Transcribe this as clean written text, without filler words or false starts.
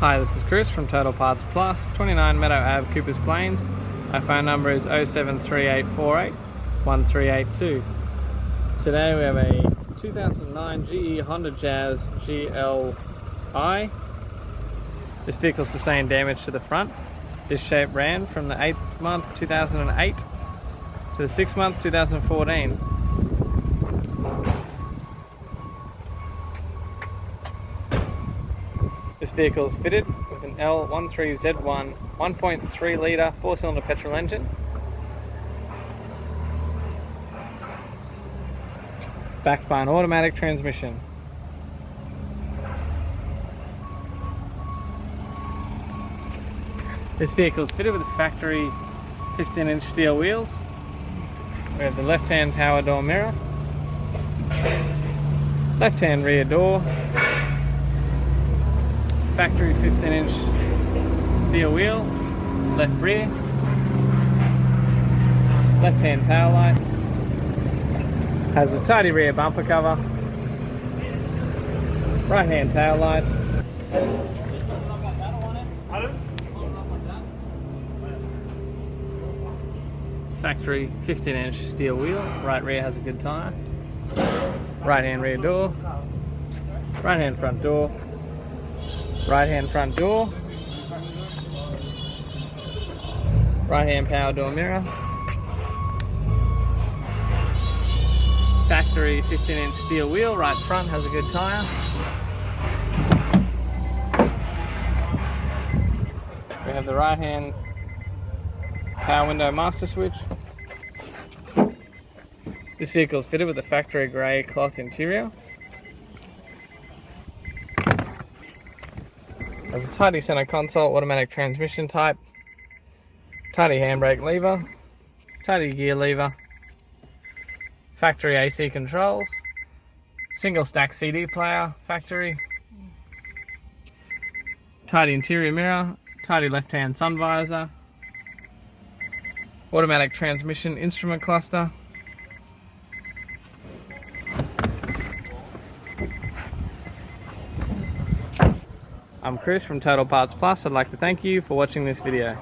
Hi, this is Chris from Total Parts Plus, 29 Meadow Ave, Coopers Plains. Our phone number is 073848 1382. Today we have a 2009 GE Honda Jazz Gli. This vehicle sustained damage to the front. This shape ran from the 8th month 2008 to the 6th month 2014. This vehicle is fitted with an L13Z1 1.3 litre 4-cylinder petrol engine. Backed by an automatic transmission. This vehicle is fitted with factory 15-inch steel wheels. We have the left-hand power door mirror, left-hand rear door, factory 15-inch steel wheel, left rear, left-hand tail light, has a tidy rear bumper cover, right-hand tail light, factory 15-inch steel wheel, right rear has a good tyre, right-hand rear door, right-hand front door, right-hand front door, right-hand power door mirror, factory 15-inch steel wheel, right front has a good tyre. We have the right-hand power window master switch. This vehicle is fitted with a factory grey cloth interior. Has a tidy center console, automatic transmission type, tidy handbrake lever, tidy gear lever, factory AC controls, single stack CD player, factory, tidy interior mirror, tidy left hand sun visor, automatic transmission instrument cluster. I'm Chris from Total Parts Plus. I'd like to thank you for watching this video.